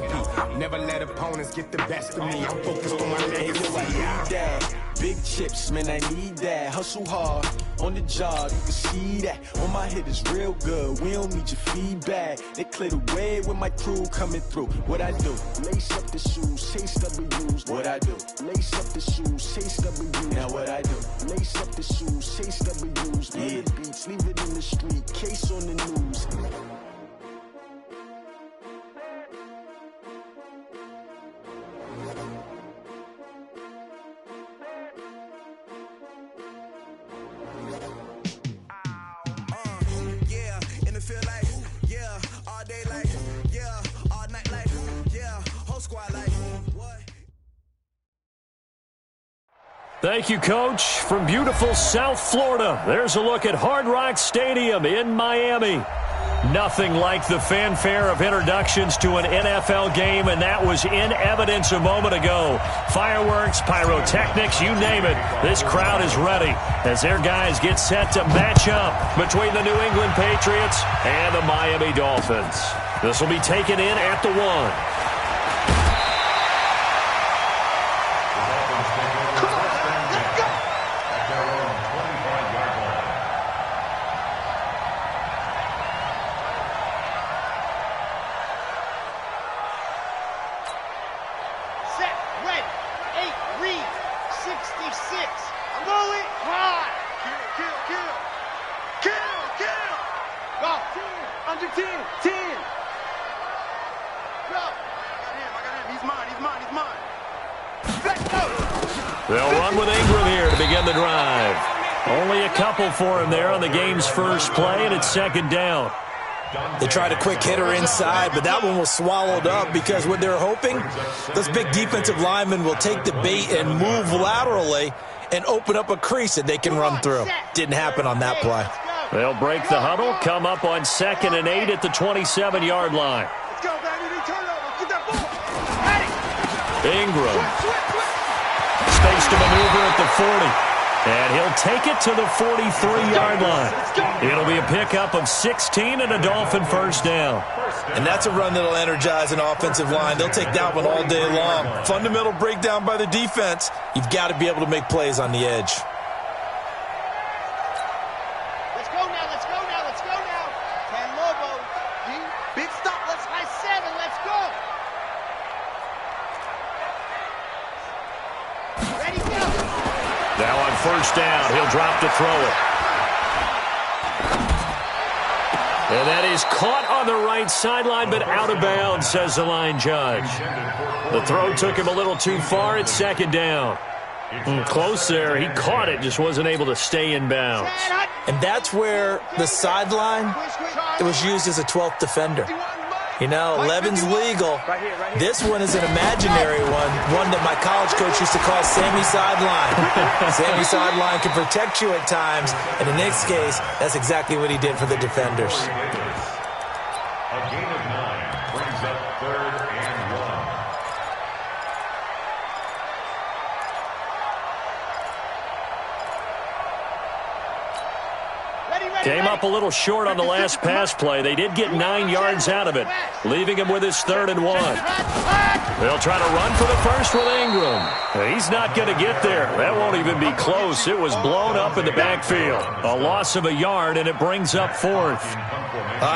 recipe. Never let opponents get the best of me. I'm focused on my legacy. Big chips, man, I need that. Hustle hard on the job, you can see that. On my hit is real good, we don't need your feedback. They clear the way with my crew coming through. What I do? Lace up the shoes, chase W's. What I do? Lace up the shoes, chase W's. Now what I do? Lace up the shoes, chase W's. Yeah. The beats, leave it in the street, case on the news. Thank you, Coach. From beautiful South Florida, there's a look at Hard Rock Stadium in Miami. Nothing like the fanfare of introductions to an NFL game, and that was in evidence a moment ago. Fireworks, pyrotechnics, you name it. This crowd is ready as their guys get set to match up between the New England Patriots and the Miami Dolphins. This will be taken in at the 1. They'll run with Ingram here to begin the drive. Only a couple for him there on the game's first play, and it's second down. They tried a quick hitter inside, but that one was swallowed up because what they're hoping, those big defensive linemen will take the bait and move laterally and open up a crease that they can run through. Didn't happen on that play. They'll break the huddle, come up on 2nd and 8 at the 27-yard line. Ingram. Space to maneuver at the 40. And he'll take it to the 43-yard line. It'll be a pickup of 16 and a Dolphin first down. And that's a run that'll energize an offensive line. They'll take that one all day long. Fundamental breakdown by the defense. You've got to be able to make plays on the edge. Let's go now, let's go now, let's go now. Can Lobo, big stop, let's high 7, let's go. Ready, go. Now on first down, he'll drop to throw it. And that is caught on the right sideline, but out of bounds, says the line judge. The throw took him a little too far. It's second down. Close there. He caught it, just wasn't able to stay in bounds. And that's where the sideline, it was used as a 12th defender. You know, 11's legal. This one is an imaginary one that my college coach used to call Sammy Sideline. Sammy Sideline can protect you at times, and in this case, that's exactly what he did for the defenders. A gain of 9 brings up 3rd and 1. Came up a little short on the last pass play. They did get 9 yards out of it, leaving him with his 3rd and 1. They'll try to run for the first with Ingram. He's not going to get there. That won't even be close. It was blown up in the backfield. A loss of a yard, and it brings up 4th.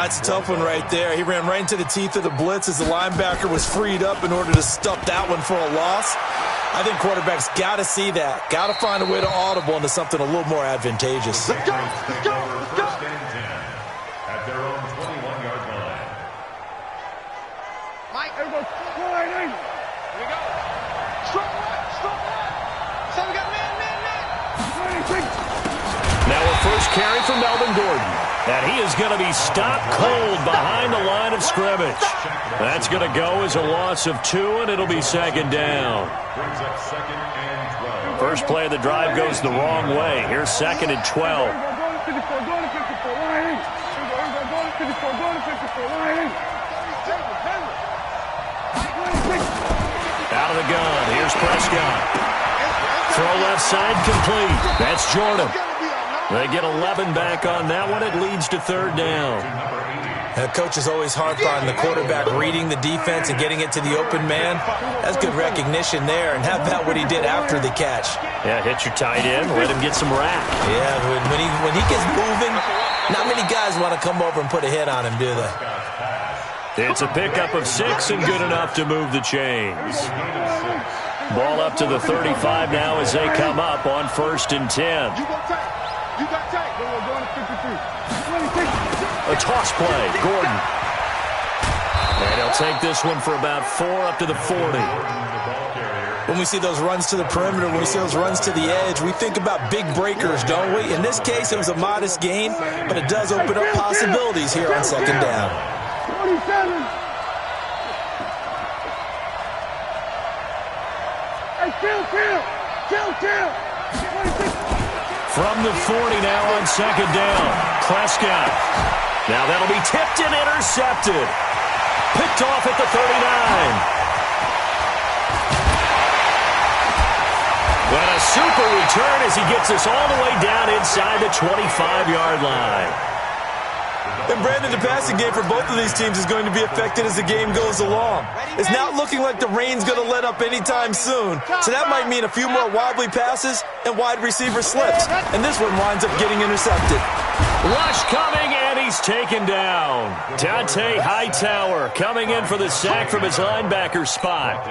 It's a tough one right there. He ran right into the teeth of the blitz as the linebacker was freed up in order to stop that one for a loss. I think quarterbacks got to see that. Got to find a way to audible into something a little more advantageous. Let's go, let's go, let's go. First and 10 at their own 21-yard line. Mike, everybody, here we go. Strong right. So we got man. Now a first carry from Melvin Gordon. And he is going to be stopped cold behind the line of scrimmage. That's going to go as a loss of 2, and it'll be second down. Brings up 2nd and 12. First play of the drive goes the wrong way. Here's 2nd and 12. Out of the gun. Here's Prescott. Throw left side complete. That's Jordan. They get 11 back on that one. It leads to 3rd down. And the coaches always harp on the quarterback reading the defense and getting it to the open man. That's good recognition there. And how about what he did after the catch? Yeah, hit your tight end, let him get some rap. Yeah, when he gets moving, not many guys want to come over and put a hit on him, do they? It's a pickup of 6 and good enough to move the chains. Ball up to the 35 now as they come up on 1st and 10. A toss play, Gordon. And he'll take this one for about 4 up to the 40. When we see those runs to the perimeter, when we see those runs to the edge, we think about big breakers, don't we? In this case, it was a modest gain, but it does open up possibilities here on 2nd down. 27. Chill. From the 40 now on 2nd down. Prescott. Now that'll be tipped and intercepted. Picked off at the 39. But a super return as he gets us all the way down inside the 25-yard line. And Brandon, the passing game for both of these teams is going to be affected as the game goes along. It's not looking like the rain's going to let up anytime soon. So that might mean a few more wobbly passes and wide receiver slips. And this one winds up getting intercepted. Rush coming, and he's taken down. Dante Hightower coming in for the sack from his linebacker spot.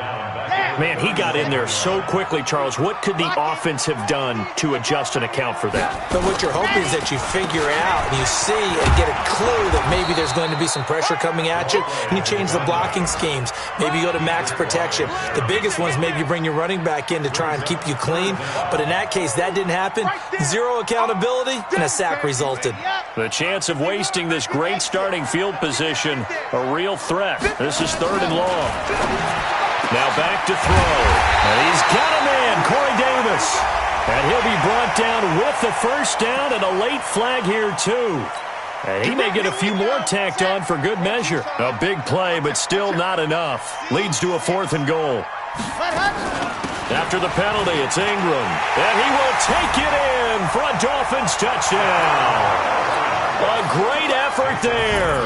Man, he got in there so quickly, Charles. What could the offense have done to adjust and account for that? But what you're hoping is that you figure out and you see and get a clue that maybe there's going to be some pressure coming at you, and you change the blocking schemes. Maybe you go to max protection. The biggest one is maybe you bring your running back in to try and keep you clean. But in that case, that didn't happen. 0 accountability, and a sack resulted. The chance of wasting this great starting field position, a real threat. This is 3rd and long. Now back to throw. And he's got him in, Corey Davis. And he'll be brought down with the 1st down and a late flag here, too. And he may get a few more tacked on for good measure. A big play, but still not enough. Leads to a 4th and goal. After the penalty, it's Ingram. And he will take it in for a Dolphins touchdown. A great effort there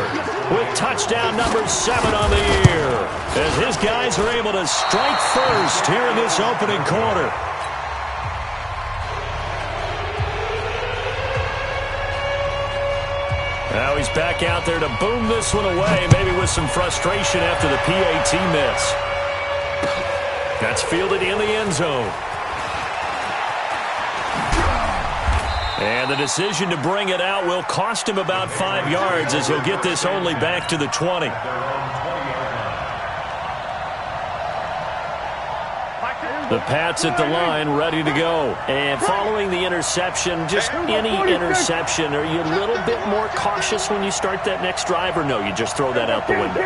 with touchdown number 7 on the year as his guys are able to strike first here in this opening quarter. Now he's back out there to boom this one away, maybe with some frustration after the PAT miss. That's fielded in the end zone. And the decision to bring it out will cost him about 5 yards as he'll get this only back to the 20. The Pats at the line, ready to go. And following the interception, just any interception, are you a little bit more cautious when you start that next drive, or no, you just throw that out the window?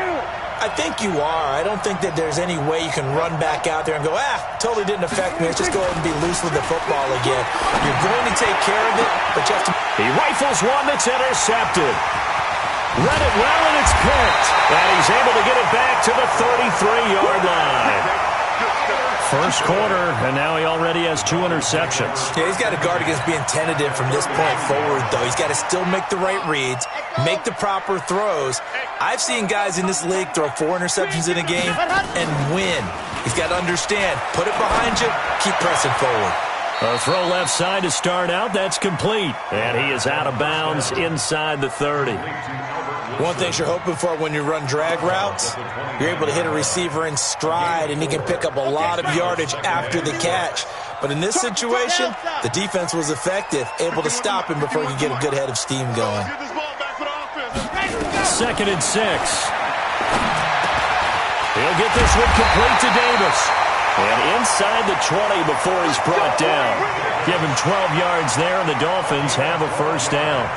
I think you are. I don't think that there's any way you can run back out there and go, totally didn't affect me. Let's just go ahead and be loose with the football again. You're going to take care of it, but you have to... He rifles one that's intercepted. Read it well, and it's picked. And he's able to get it back to the 33-yard line. First quarter, and now he already has 2 interceptions. Yeah, he's got to guard against being tentative from this point forward, though. He's got to still make the right reads, make the proper throws. I've seen guys in this league throw 4 interceptions in a game and win. He's got to understand, put it behind you, keep pressing forward. A throw left side to start out. That's complete. And he is out of bounds inside the 30. One thing you're hoping for when you run drag routes, you're able to hit a receiver in stride, and he can pick up a lot of yardage after the catch. But in this situation, the defense was effective, able to stop him before he could get a good head of steam going. 2nd and 6. He'll get this one complete to Davis. And inside the 20 before he's brought down. Give him 12 yards there, and the Dolphins have a 1st down.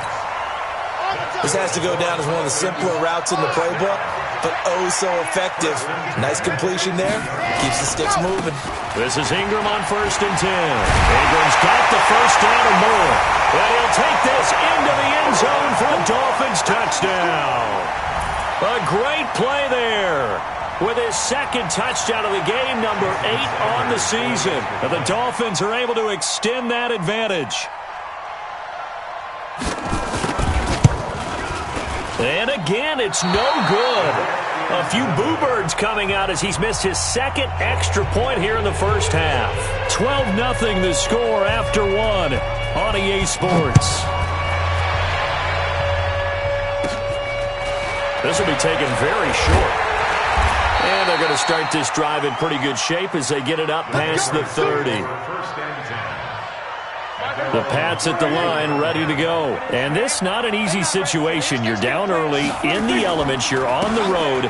This has to go down as one of the simpler routes in the playbook, but oh so effective. Nice completion there. Keeps the sticks moving. This is Ingram on 1st and 10. Ingram's got the 1st down and more. And he'll take this into the end zone for a Dolphins touchdown. A great play there. With his 2nd touchdown of the game, number 8 on the season. And the Dolphins are able to extend that advantage. And again, it's no good. A few boo birds coming out as he's missed his second extra point here in the first half. 12-0 the score after one on EA Sports. This will be taken very short. And they're going to start this drive in pretty good shape as they get it up past the 30. The Pats at the line, ready to go. And this not an easy situation. You're down early, in the elements, you're on the road.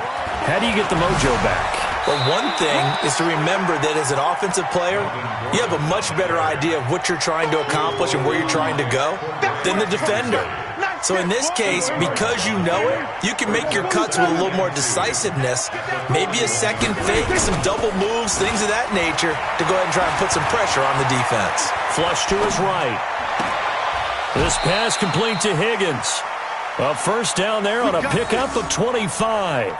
How do you get the mojo back? Well, one thing is to remember that as an offensive player, you have a much better idea of what you're trying to accomplish and where you're trying to go than the defender. So in this case, because you know it, you can make your cuts with a little more decisiveness, maybe a second fake, some double moves, things of that nature, to go ahead and try and put some pressure on the defense. Flush to his right. This pass complete to Higgins. A first down there on a pickup of 25.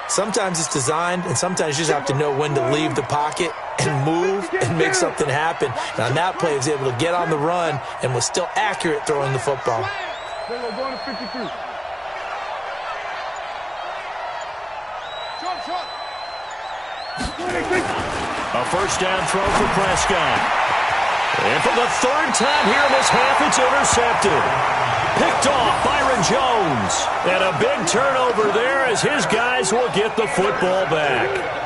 Sometimes it's designed, and sometimes you just have to know when to leave the pocket and move and make something happen. And on that play, he was able to get on the run and was still accurate throwing the football. A first down throw for Prescott. And for the third time here in this half, it's intercepted. Picked off Byron Jones. And a big turnover there as his guys will get the football back.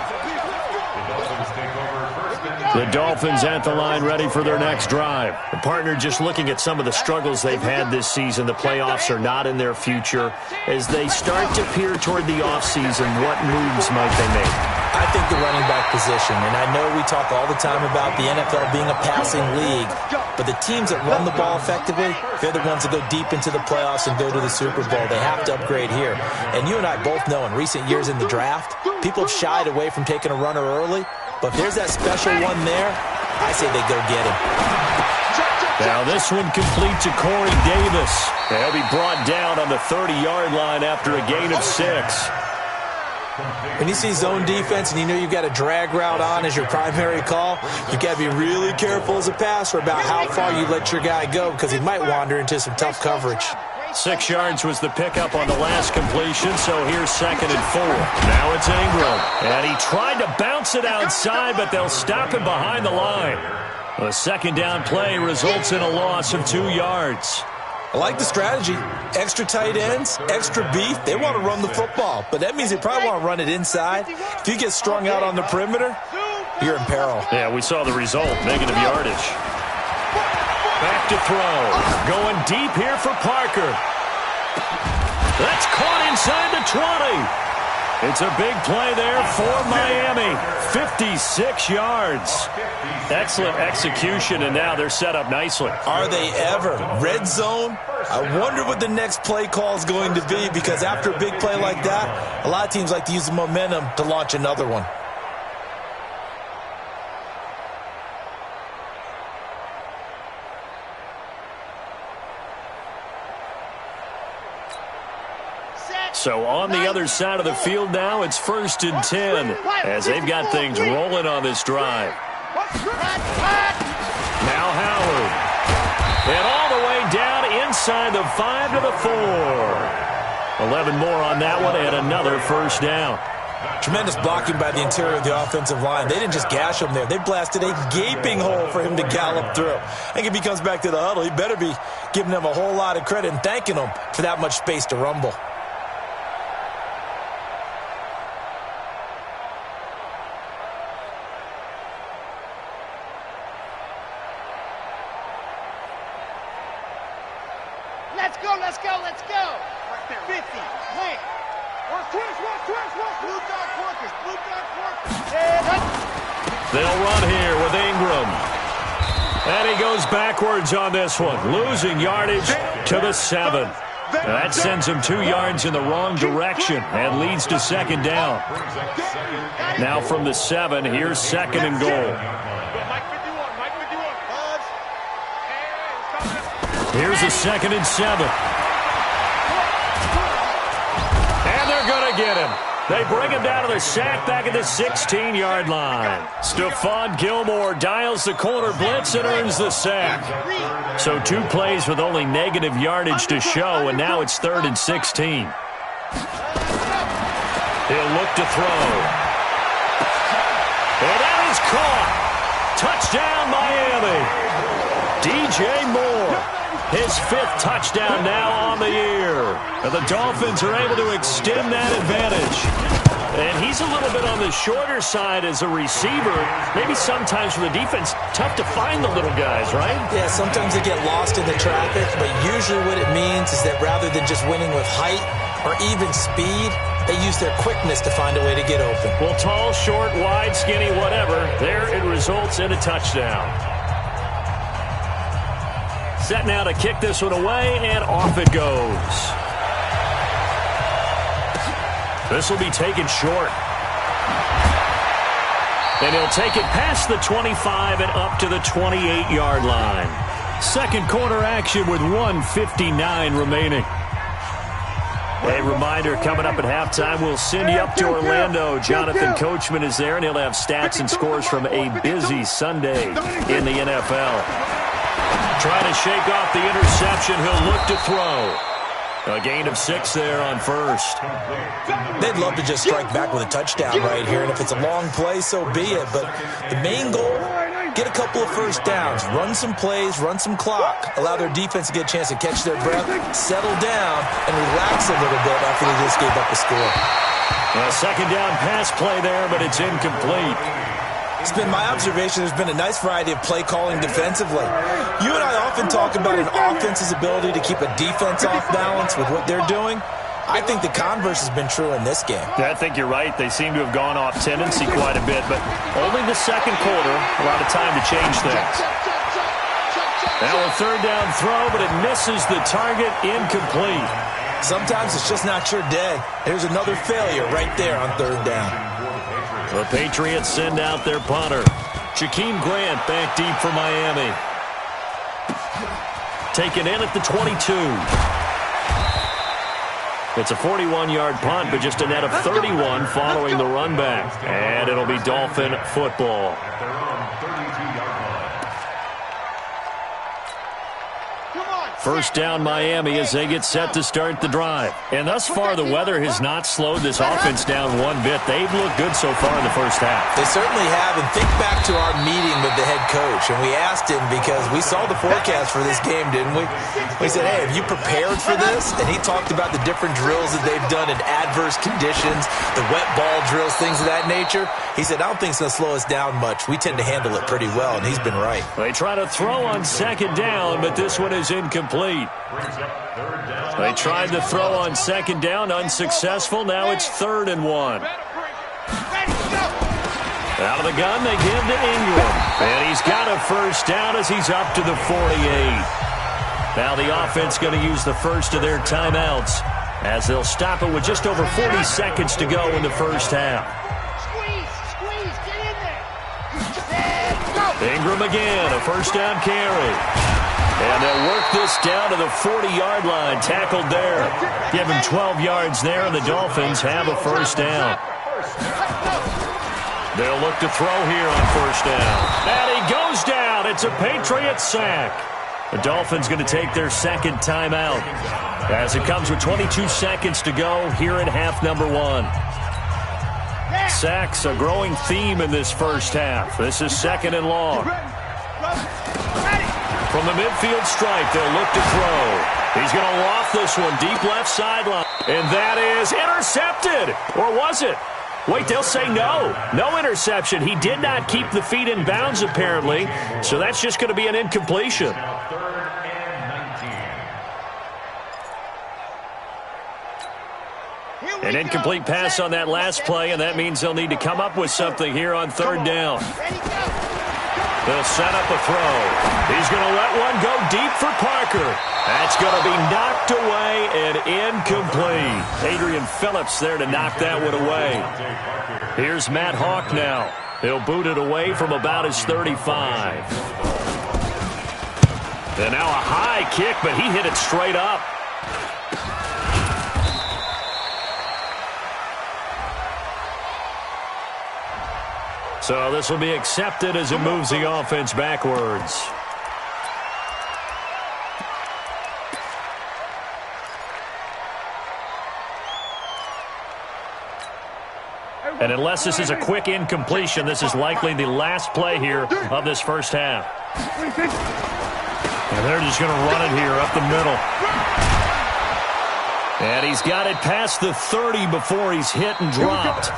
The Dolphins at the line, ready for their next drive. The partner just looking at some of the struggles they've had this season. The playoffs are not in their future. As they start to peer toward the offseason, what moves might they make? I think the running back position, and I know we talk all the time about the NFL being a passing league, but the teams that run the ball effectively, they're the ones that go deep into the playoffs and go to the Super Bowl. They have to upgrade here. And you and I both know in recent years in the draft, people have shied away from taking a runner early. But if there's that special one there, I say they go get him. Now this one complete to Corey Davis. He'll be brought down on the 30-yard line after a gain of 6. When you see zone defense and you know you've got a drag route on as your primary call, you've got to be really careful as a passer about how far you let your guy go because he might wander into some tough coverage. 6 yards was the pickup on the last completion, so here's 2nd and 4. Now it's Ingram, and he tried to bounce it outside, but they'll stop him behind the line. The second down play results in a loss of 2 yards. I like the strategy. Extra tight ends, extra beef. They want to run the football, but that means they probably want to run it inside. If you get strung out on the perimeter, you're in peril. Yeah, we saw the result, negative yardage. Back to throw. Going deep here for Parker. That's caught inside the 20. It's a big play there for Miami. 56 yards. Excellent execution, and now they're set up nicely. Are they ever? Red zone? I wonder what the next play call is going to be, because after a big play like that, a lot of teams like to use the momentum to launch another one. So on the other side of the field now, it's 1st and 10 as they've got things rolling on this drive. Now Howard. And all the way down inside the 5 to the 4. 11 more on that one and another first down. Tremendous blocking by the interior of the offensive line. They didn't just gash him there. They blasted a gaping hole for him to gallop through. I think if he comes back to the huddle, he better be giving them a whole lot of credit and thanking them for that much space to rumble. Let's go. Right there, 50. Plant. Blue dot workers. They'll run here with Ingram. And he goes backwards on this one, losing yardage to the 7. That sends him 2 yards in the wrong direction and leads to 2nd down. Now from the 7, here's 2nd and goal. Here's a 2nd and 7. And they're going to get him. They bring him down to the sack back at the 16-yard line. Stephon Gilmore dials the corner blitz and earns the sack. So 2 plays with only negative yardage to show, and now it's 3rd and 16. He'll look to throw. And that is caught. Touchdown, Miami. DJ Moore, his 5th touchdown now on the year. And the Dolphins are able to extend that advantage. And he's a little bit on the shorter side as a receiver. Maybe sometimes for the defense, tough to find the little guys, right? Yeah, sometimes they get lost in the traffic, but usually what it means is that rather than just winning with height or even speed, they use their quickness to find a way to get open. Well, tall, short, wide, skinny, whatever, there it results in a touchdown. Set now to kick this one away, and off it goes. This will be taken short. And he'll take it past the 25 and up to the 28-yard line. Second quarter action with 1:59 remaining. A reminder, coming up at halftime, we'll send you up to Orlando. Jonathan Coachman is there, and he'll have stats and scores from a busy Sunday in the NFL. Trying to shake off the interception. He'll look to throw. A gain of 6 there on first. They'd love to just strike back with a touchdown right here, and if it's a long play, so be it. But the main goal, get a couple of first downs, run some plays, run some clock, allow their defense to get a chance to catch their breath, settle down, and relax a little bit after they just gave up a score. A second down pass play there, but it's incomplete. It's been my observation there's been a nice variety of play calling defensively. You and I often talk about an offense's ability to keep a defense off balance with what they're doing. I think the converse has been true in this game. Yeah, I think you're right. They seem to have gone off tendency quite a bit, but only the second quarter, a lot of time to change things. Now a third down throw, but it misses the target, incomplete. Sometimes it's just not your day. Here's another failure right there on third down. The Patriots send out their punter. Jakeem Grant back deep for Miami. Taken in at the 22. It's a 41-yard punt, but just a net of 31 following the run back. And it'll be Dolphin football. First down Miami as they get set to start the drive. And thus far, the weather has not slowed this offense down one bit. They've looked good so far in the first half. They certainly have. And think back to our meeting with the head coach. And we asked him because we saw the forecast for this game, didn't we? We said, hey, have you prepared for this? And he talked about the different drills that they've done in adverse conditions, the wet ball drills, things of that nature. He said, I don't think it's going to slow us down much. We tend to handle it pretty well, and he's been right. They try to throw on second down, but this one is incomplete. They tried to throw on second down, unsuccessful. Now it's 3rd and 1. Out of the gun, they give to Ingram. And he's got a first down as he's up to the 48. Now the offense going to use the first of their timeouts as they'll stop it with just over 40 seconds to go in the first half. Squeeze, get in there. Ingram again, a first down carry. And they'll work this down to the 40-yard line, tackled there. Give him 12 yards there, and the Dolphins have a first down. They'll look to throw here on first down. And he goes down. It's a Patriots sack. The Dolphins going to take their second timeout as it comes with 22 seconds to go here in half number 1. Sacks, a growing theme in this first half. This is 2nd and long. From the midfield stripe, they'll look to throw. He's going to loft this one deep left sideline. And that is intercepted. Or was it? Wait, they'll say no. No interception. He did not keep the feet in bounds, apparently. So that's just going to be an incompletion. An incomplete pass on that last play, and that means they'll need to come up with something here on third down. They'll set up a throw. He's going to let one go deep for Parker. That's going to be knocked away and incomplete. Adrian Phillips there to knock that one away. Here's Matt Hawk now. He'll boot it away from about his 35. And now a high kick, but he hit it straight up. So this will be accepted as it moves the offense backwards. And unless this is a quick incompletion, this is likely the last play here of this first half. And they're just going to run it here up the middle. And he's got it past the 30 before he's hit and dropped.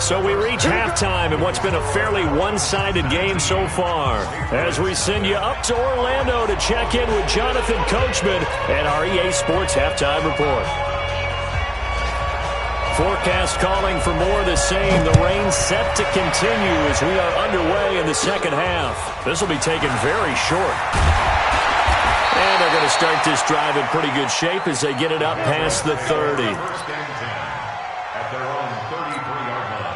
So we reach halftime in what's been a fairly one-sided game so far. As we send you up to Orlando to check in with Jonathan Coachman and our EA Sports Halftime Report. Forecast calling for more of the same. The rain set to continue as we are underway in the second half. This will be taken very short. And they're going to start this drive in pretty good shape as they get it up past the 30. At their own 33-yard line.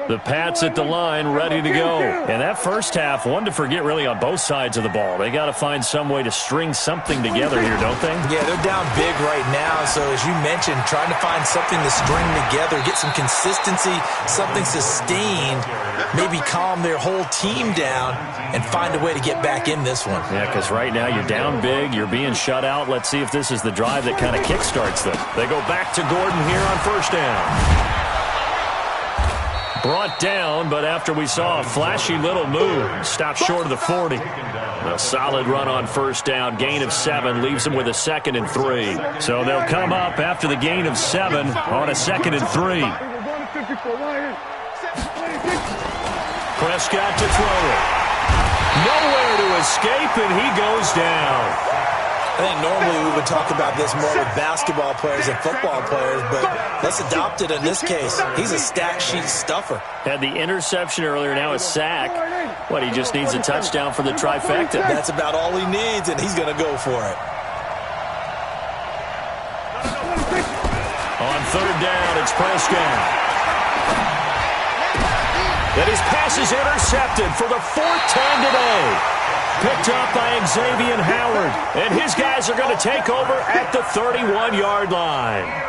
The Pats at the line, ready to go. And that first half, one to forget really on both sides of the ball. They got to find some way to string something together here, don't they? Yeah, they're down big right now. So as you mentioned, trying to find something to string together, get some consistency, something sustained, maybe calm their whole team down and find a way to get back in this one. Yeah, because right now you're down big, you're being shut out. Let's see if this is the drive that kind of kickstarts them. They go back to Gordon here on first down. Brought down, but after we saw a flashy little move, stopped short of the 40. A solid run on first down, gain of 7, leaves them with a 2nd and 3. So they'll come up after the gain of 7 on a 2nd and 3. Prescott to throw it. Nowhere to escape, and he goes down. I think normally we would talk about this more with basketball players and football players, but let's adopt it in this case. He's a stat sheet stuffer. Had the interception earlier, now a sack. What, he just needs a touchdown for the trifecta. That's about all he needs, and he's going to go for it. On third down, it's Prescott. And his pass is intercepted for the 4th time today. Picked up by Xavier Howard. And his guys are going to take over at the 31-yard line.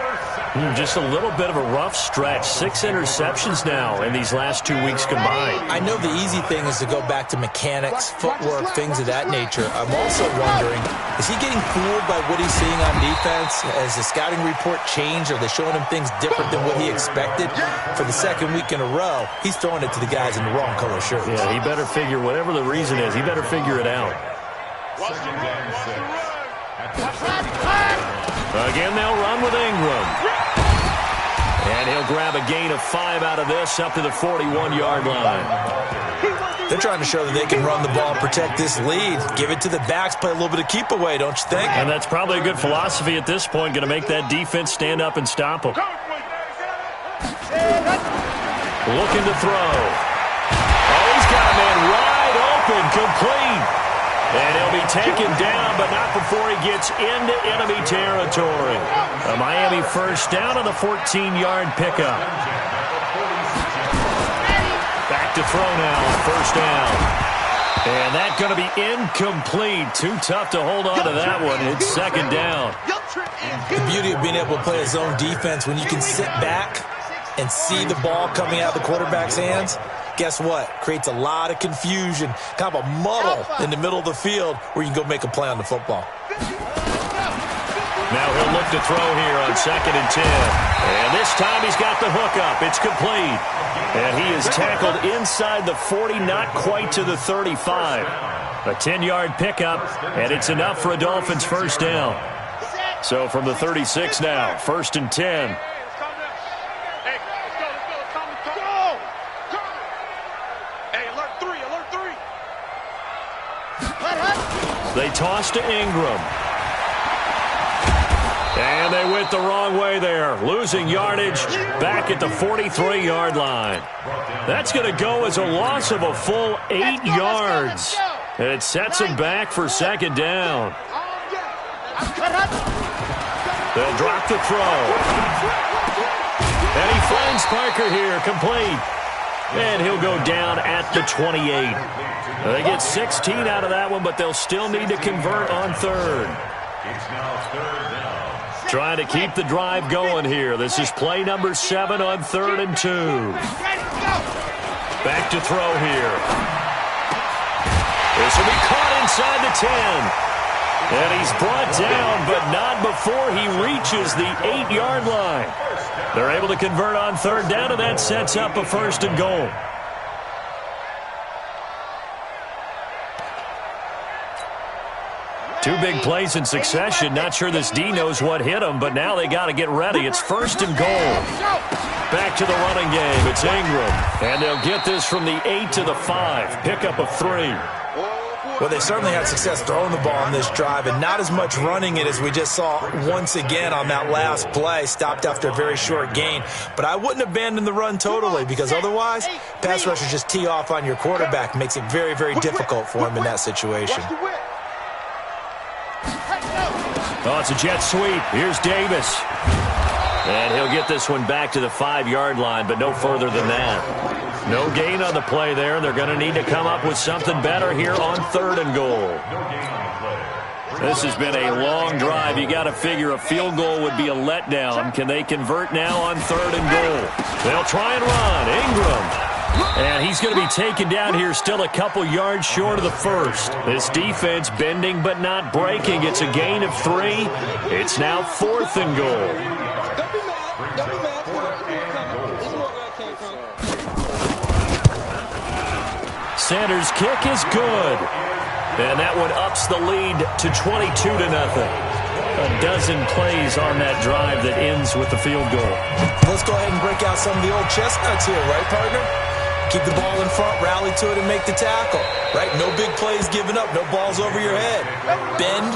Just a little bit of a rough stretch. 6 interceptions now in these last 2 weeks combined. I know the easy thing is to go back to mechanics, footwork, things of that nature. I'm also wondering, is he getting fooled by what he's seeing on defense? Has the scouting report changed? Are they showing him things different than what he expected? For the 2nd week in a row, he's throwing it to the guys in the wrong color shirts. Yeah, he better figure, whatever the reason is, he better figure it out. Again, they'll run with Ingram. And he'll grab a gain of 5 out of this up to the 41-yard line. They're trying to show that they can run the ball and protect this lead. Give it to the backs, play a little bit of keep away, don't you think? And that's probably a good philosophy at this point, going to make that defense stand up and stop them. Looking to throw. Oh, he's got a man wide open, complete. And he'll be taken down, but not before he gets into enemy territory. A Miami first down on the 14-yard pickup. Back to throw now on first down. And that's going to be incomplete. Too tough to hold on to that one. It's 2nd down. The beauty of being able to play a zone defense, when you can sit back and see the ball coming out of the quarterback's hands, guess what? Creates a lot of confusion, kind of a muddle in the middle of the field where you can go make a play on the football. Now he'll look to throw here on 2nd and 10. And this time he's got the hook up. It's complete. And he is tackled inside the 40, not quite to the 35. A 10-yard pickup, and it's enough for a Dolphins first down. So from the 36 now, 1st and 10. They toss to Ingram. And they went the wrong way there. Losing yardage back at the 43-yard line. That's going to go as a loss of a full 8 yards. And it sets them back for 2nd down. They'll drop the throw. And he finds Parker here, complete. And he'll go down at the 28. They get 16 out of that one, but they'll still need to convert on third. It's now third down. Trying to keep the drive going here. This is play number 7 on 3rd and 2. Back to throw here. This will be caught inside the 10. And he's brought down, but not before he reaches the 8-yard line. They're able to convert on third down, and that sets up a 1st and goal. Two big plays in succession. Not sure this D knows what hit him, but now they got to get ready. It's 1st and goal. Back to the running game. It's Ingram. And they'll get this from the 8 to the 5. Pickup of 3. Well, they certainly had success throwing the ball on this drive, and not as much running it as we just saw once again on that last play. Stopped after a very short gain. But I wouldn't abandon the run totally, because otherwise, pass rushers just tee off on your quarterback. Makes it very, very difficult for him in that situation. Oh, it's a jet sweep. Here's Davis. And he'll get this one back to the 5-yard line, but no further than that. No gain on the play there. They're going to need to come up with something better here on 3rd and goal. This has been a long drive. You got to figure a field goal would be a letdown. Can they convert now on 3rd and goal? They'll try and run. Ingram. And he's going to be taken down here, still a couple yards short of the 1st. This defense bending but not breaking. It's a gain of 3. It's now 4th and goal. Sanders' kick is good. And that one ups the lead to 22-0. A dozen plays on that drive that ends with the field goal. Let's go ahead and break out some of the old chestnuts here, right, partner? Keep the ball in front, rally to it, and make the tackle. Right? No big plays given up, no balls over your head. Bend,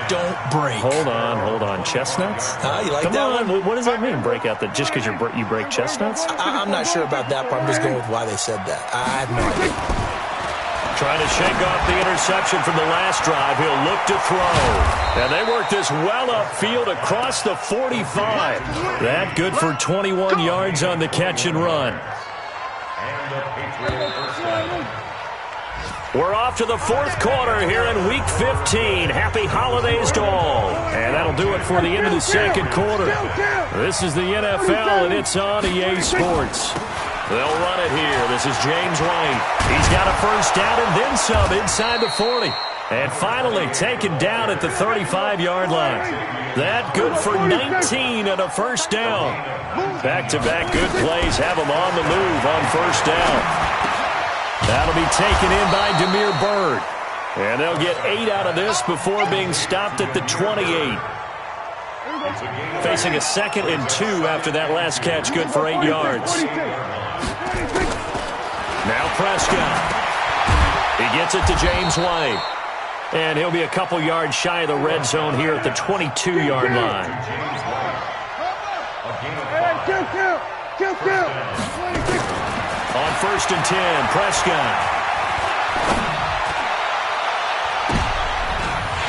don't break. Hold on. Chestnuts? You like Come that on. one? What does that mean, break out just because you break chestnuts? I'm not sure about that part. I'm just going with why they said that. I have no idea. Trying to shake off the interception from the last drive. He'll look to throw. And they work this well upfield across the 45. That good for 21 yards on the catch and run. We're off to the 4th quarter here in Week 15. Happy holidays to all. And that'll do it for the end of the 2nd quarter. This is the NFL, and it's on EA Sports. They'll run it here. This is James White. He's got a 1st down and then some inside the 40. And finally taken down at the 35-yard line. That good for 19 and a 1st down. Back-to-back good plays have him on the move on 1st down. That'll be taken in by Damiere Byrd. And they'll get 8 out of this before being stopped at the 28. Facing a 2nd and 2 after that last catch, good for 8 yards. Now Prescott. He gets it to James White. And he'll be a couple yards shy of the red zone here at the 22-yard line. On 1st and 10, Prescott.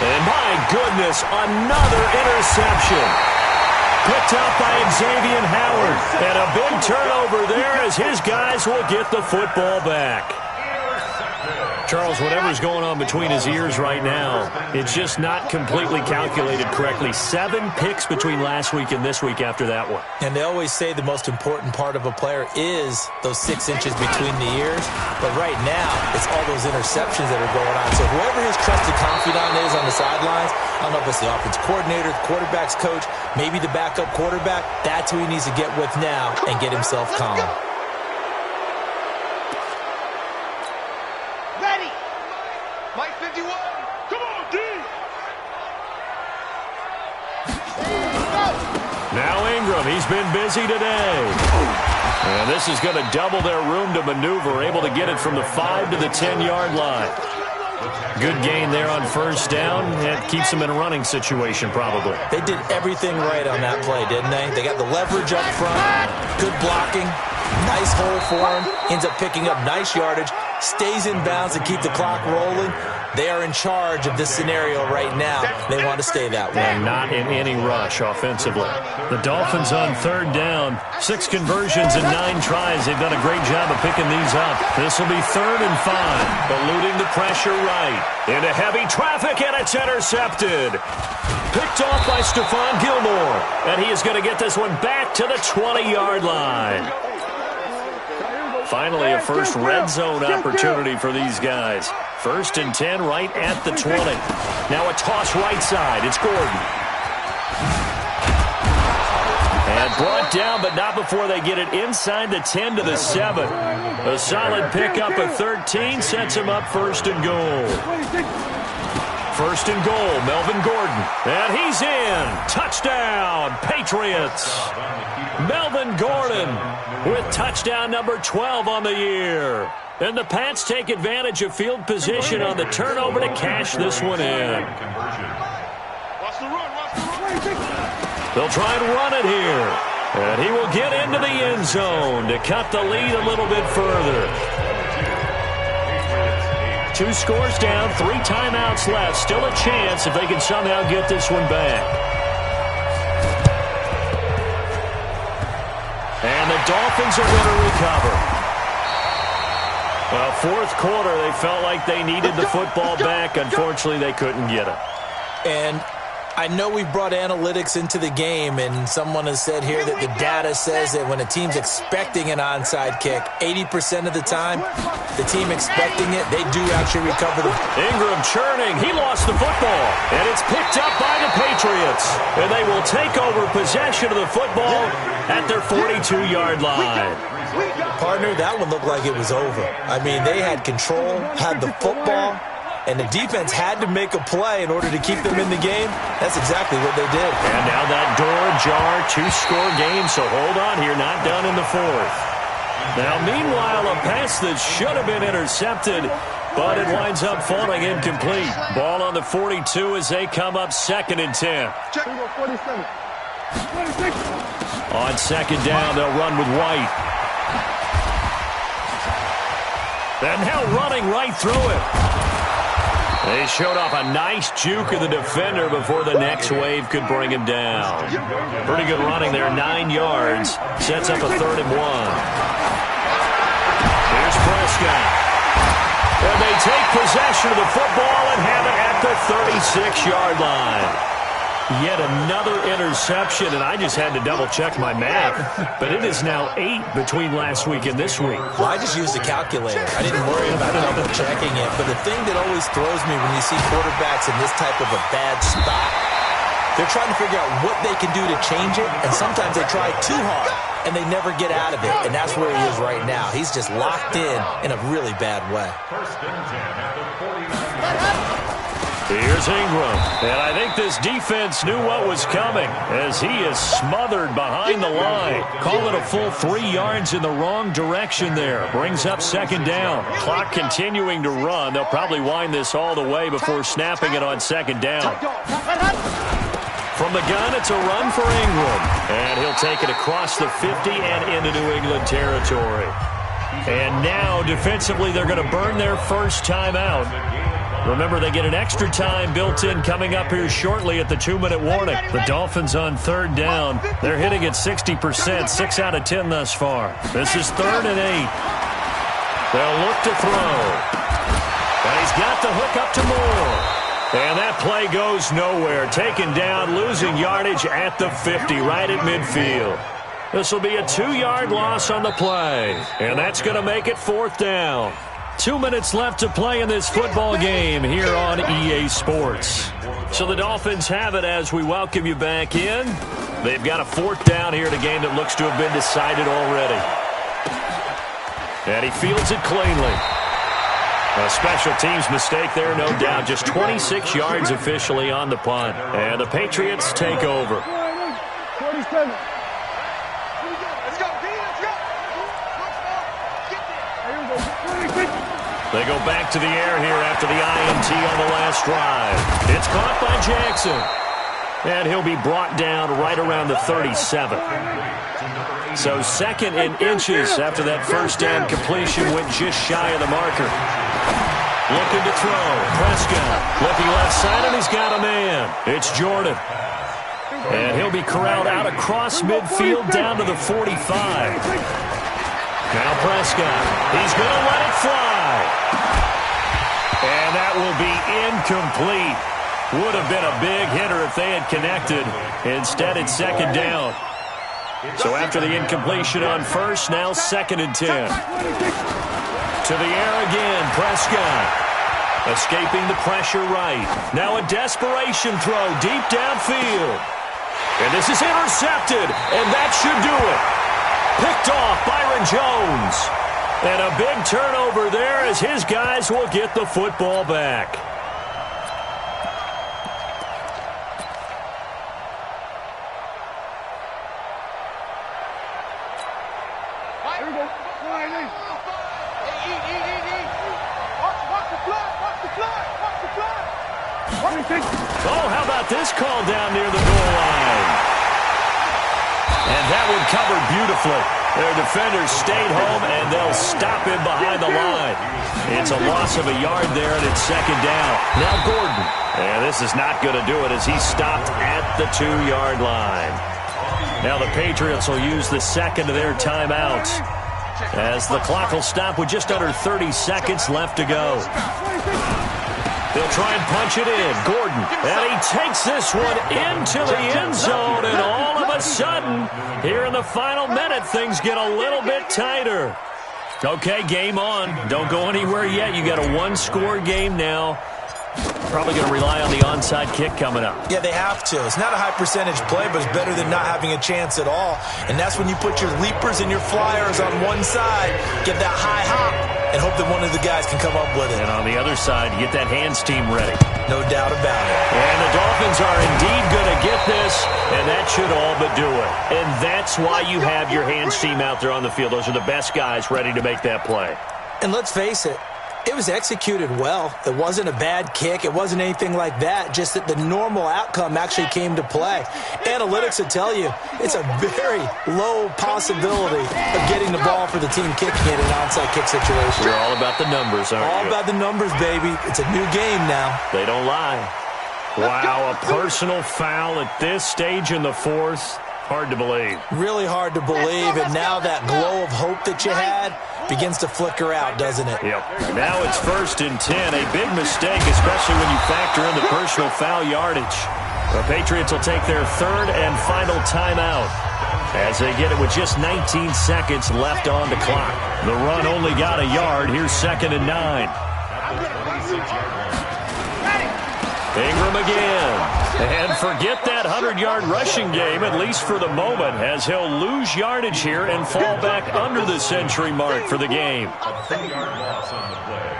And my goodness, another interception. Picked up by Xavier Howard. And a big turnover there as his guys will get the football back. Charles, whatever's going on between his ears right now, it's just not completely calculated correctly. 7 picks between last week and this week after that one. And they always say the most important part of a player is those 6 inches between the ears. But right now, it's all those interceptions that are going on. So whoever his trusted confidant is on the sidelines, I don't know if it's the offense coordinator, the quarterback's coach, maybe the backup quarterback, that's who he needs to get with now and get himself calm. Now Ingram, he's been busy today. And this is going to double their room to maneuver, able to get it from the 5 to the 10-yard line. Good gain there on 1st down. That keeps them in a running situation probably. They did everything right on that play, didn't they? They got the leverage up front, good blocking, nice hole for him, ends up picking up nice yardage, stays in bounds to keep the clock rolling. They are in charge of this scenario right now. They want to stay that way. And not in any rush offensively. The Dolphins on third down. 6 conversions and 9 tries. They've done a great job of picking these up. This will be 3rd and 5. Eluding the pressure right. Into heavy traffic, and it's intercepted. Picked off by Stephon Gilmore. And he is going to get this one back to the 20-yard line. Finally, a first red zone opportunity for these guys. 1st and 10 right at the 20. Now a toss right side. It's Gordon. And brought down, but not before they get it inside the 10 to the 7. A solid pickup of 13 sets him up 1st and goal. 1st and goal, Melvin Gordon. And he's in. Touchdown, Patriots. Melvin Gordon with touchdown number 12 on the year. And the Pats take advantage of field position on the turnover to cash this one in. They'll try and run it here. And he will get into the end zone to cut the lead a little bit further. 2 scores down, 3 timeouts left. Still a chance if they can somehow get this one back. And the Dolphins are going to recover. Well, 4th quarter, they felt like they needed the football back. Unfortunately, they couldn't get it. And I know we brought analytics into the game, and someone has said here that the data says that when a team's expecting an onside kick, 80% of the time, the team expecting it, they do actually recover the... Ingram churning. He lost the football, and it's picked up by the Patriots. And they will take over possession of the football at their 42-yard line. Partner, that one looked like it was over. I mean, they had control, had the football, and the defense had to make a play in order to keep them in the game. That's exactly what they did. And now that door ajar, 2-score game, so hold on here, not done in the 4th. Now, meanwhile, a pass that should have been intercepted, but it winds up falling incomplete. Ball on the 42 as they come up 2nd and 10. On 2nd down, they'll run with White. And now running right through it. They showed off a nice juke of the defender before the next wave could bring him down. Pretty good running there, 9 yards. Sets up a 3rd and 1. Here's Prescott. And they take possession of the football and have it at the 36-yard line. Yet another interception, and I just had to double-check my math. But it is now 8 between last week and this week. Well, I just used a calculator. I didn't worry about double-checking it. But the thing that always throws me when you see quarterbacks in this type of a bad spot, they're trying to figure out what they can do to change it, and sometimes they try too hard, and they never get out of it. And that's where he is right now. He's just locked in a really bad way. 1st and 10 at the 49. Here's Ingram, and I think this defense knew what was coming as he is smothered behind the line. Call it a full 3 yards in the wrong direction there. Brings up 2nd down. Clock continuing to run. They'll probably wind this all the way before snapping it on 2nd down. From the gun, it's a run for Ingram, and he'll take it across the 50 and into New England territory. And now, defensively, they're going to burn their first timeout. Remember, they get an extra time built in coming up here shortly at the 2-minute warning. The Dolphins on 3rd down. They're hitting at 60%, 6 out of 10 thus far. This is 3rd and 8. They'll look to throw. And he's got the hook up to Moore. And that play goes nowhere. Taken down, losing yardage at the 50, right at midfield. This will be a 2-yard loss on the play. And that's going to make it 4th down. 2 minutes left to play in this football game here on EA Sports. So the Dolphins have it as we welcome you back in. They've got a 4th down here in a game that looks to have been decided already. And he fields it cleanly. A special teams mistake there, no doubt. Just 26 yards officially on the punt. And the Patriots take over. 47. They go back to the air here after the INT on the last drive. It's caught by Jackson. And he'll be brought down right around the 37. So 2nd and inches after that first down completion went just shy of the marker. Looking to throw. Prescott looking left side, and he's got a man. It's Jordan. And he'll be corralled out across midfield down to the 45. Now Prescott. He's going to let it fly. And that will be incomplete. Would have been a big hitter if they had connected. Instead, it's second down. So after the incompletion on first, now 2nd and 10. To the air again, Prescott. Escaping the pressure right. Now a desperation throw deep downfield. And this is intercepted, and that should do it. Picked off Byron Jones. And a big turnover there as his guys will get the football back. Oh, how about this call down near the goal line? And that one covered beautifully. Their defenders stayed home, and they'll stop him behind the line. It's a loss of a yard there, and it's second down. Now Gordon. And this is not going to do it as he's stopped at the 2-yard line. Now the Patriots will use the second of their timeouts as the clock will stop with just under 30 seconds left to go. They'll try and punch it in. Gordon. And he takes this one into the end zone. And all of a sudden, here in the final minute, things get a little bit tighter. Okay, game on. Don't go anywhere yet. You got a one-score game now. Probably going to rely on the onside kick coming up. Yeah, they have to. It's not a high-percentage play, but it's better than not having a chance at all. And that's when you put your leapers and your flyers on one side, get that high hop, and hope that one of the guys can come up with it. And on the other side, you get that hands team ready. No doubt about it. And the Dolphins are indeed going to get this, and that should all but do it. And that's why you have your hands team out there on the field. Those are the best guys ready to make that play. And let's face it, it was executed well. It wasn't a bad kick. It wasn't anything like that. Just that the normal outcome actually came to play. Analytics will tell you it's a very low possibility of getting the ball for the team kicking it in an onside kick situation. You're all about the numbers, aren't you? All about the numbers, baby. It's a new game now. They don't lie. Wow, a personal foul at this stage in the fourth. Hard to believe. Really hard to believe, and now that glow of hope that you had begins to flicker out, doesn't it? Yep. Now it's 1st and 10. A big mistake, especially when you factor in the personal foul yardage. The Patriots will take their 3rd and final timeout as they get it with just 19 seconds left on the clock. The run only got a yard. Here's 2nd and 9. Ingram again. And forget that 100-yard rushing game, at least for the moment, as he'll lose yardage here and fall back under the century mark for the game. A 3-yard loss on the play.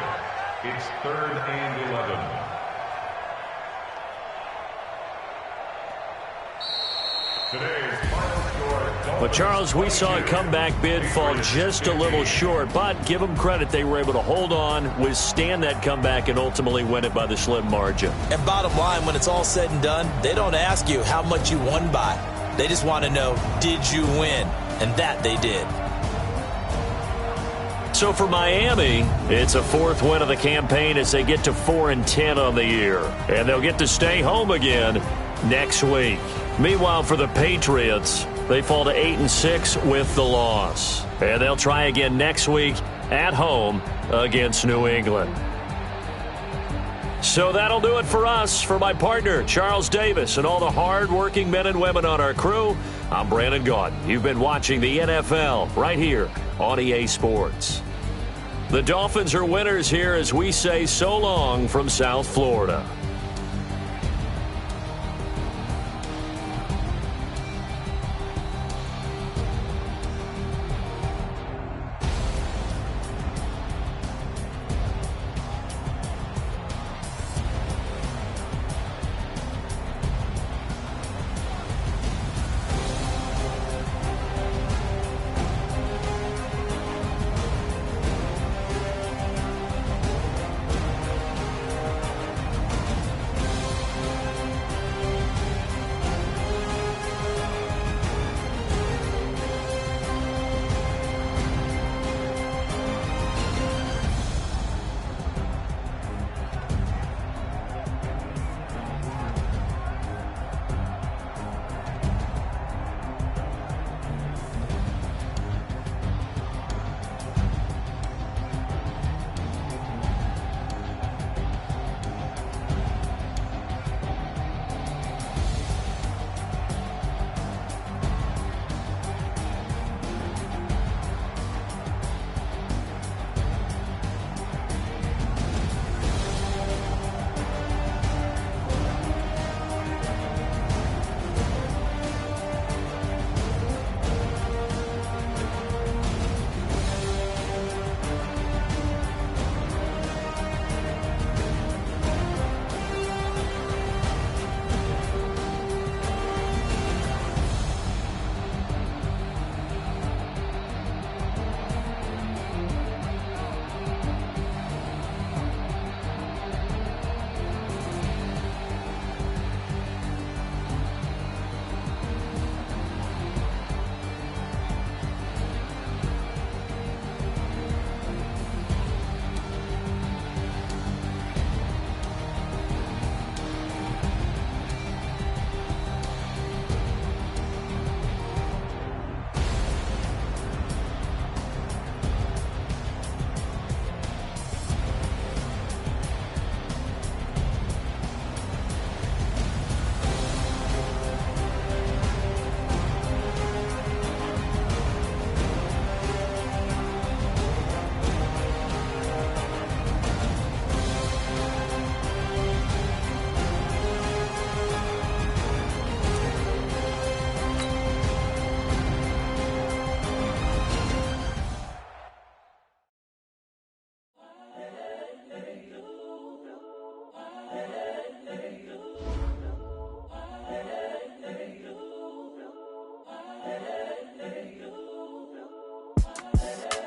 It's 3rd and 11. Today's final score. But, Charles, we saw a comeback bid fall just a little short, but give them credit. They were able to hold on, withstand that comeback, and ultimately win it by the slim margin. And bottom line, when it's all said and done, they don't ask you how much you won by. They just want to know, did you win? And that they did. So for Miami, it's a 4th win of the campaign as they get to 4-10 on the year. And they'll get to stay home again next week. Meanwhile, for the Patriots, they fall to 8-6 with the loss. And they'll try again next week at home against New England. So that'll do it for us. For my partner, Charles Davis, and all the hard-working men and women on our crew, I'm Brandon Gaudin. You've been watching the NFL right here on EA Sports. The Dolphins are winners here as we say so long from South Florida.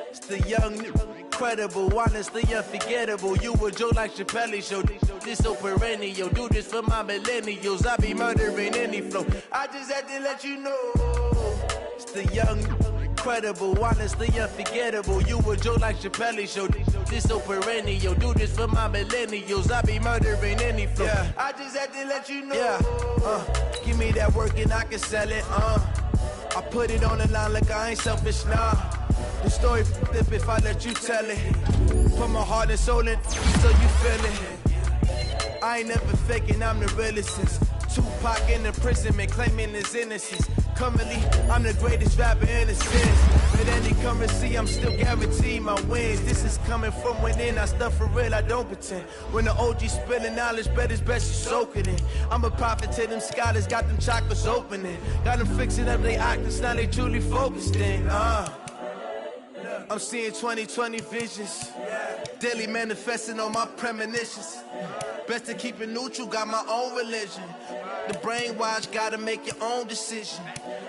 It's the young, incredible, honestly unforgettable. You a Joe like Chappelle show. This so perennial. Do this for my millennials. I be murdering any flow. I just had to let you know. It's the young, incredible, honestly unforgettable. You a Joe like Chappelle show. This so perennial. Do this for my millennials. I be murdering any flow. Yeah. I just had to let you know. Yeah. Give me that work and I can sell it. I put it on the line like I ain't selfish, nah. The story flip if I let you tell it. Put my heart and soul in so you feel it. I ain't never faking, I'm the realest since Tupac in imprisonment, claiming his innocence. Currently, I'm the greatest rapper in a sense. But any currency, I'm still guaranteed my wins. This is coming from within, I stuff for real, I don't pretend. When the OG spilling knowledge, bet it's best you soak it in. I'm a prophet to them scholars, got them chakras opening. Got them fixing up they octaves, now they truly focused in. I'm seeing 2020 visions, daily manifesting on my premonitions. Best to keep it neutral, got my own religion. The brainwash, gotta make your own decision.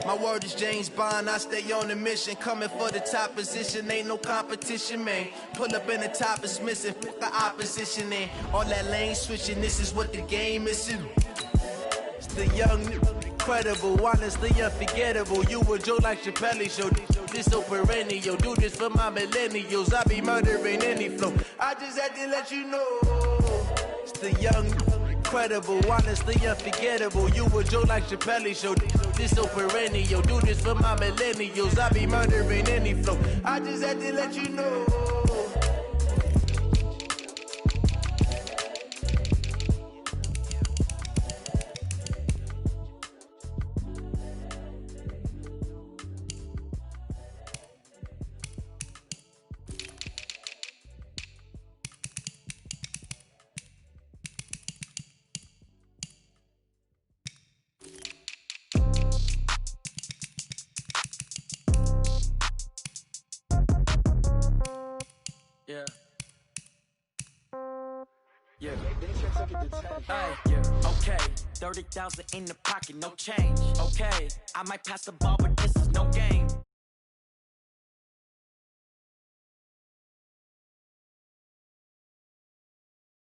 My word is James Bond, I stay on the mission. Coming for the top position, ain't no competition, man. Pull up in the top is missing, put the opposition in. All that lane switching, this is what the game is in. It's the young, incredible, honestly unforgettable. You a Joe like Chappelle show. This so perennial. Do this for my millennials. I be murdering any flow. I just had to let you know. It's the young, incredible, honestly unforgettable. You a Joe like Chappelle show. This so perennial. Do this for my millennials. I be murdering any flow. I just had to let you know. Yeah. Yeah. Hey, yeah. Okay. 30,000 in the pocket, no change. Okay. I might pass the ball, but this is no game.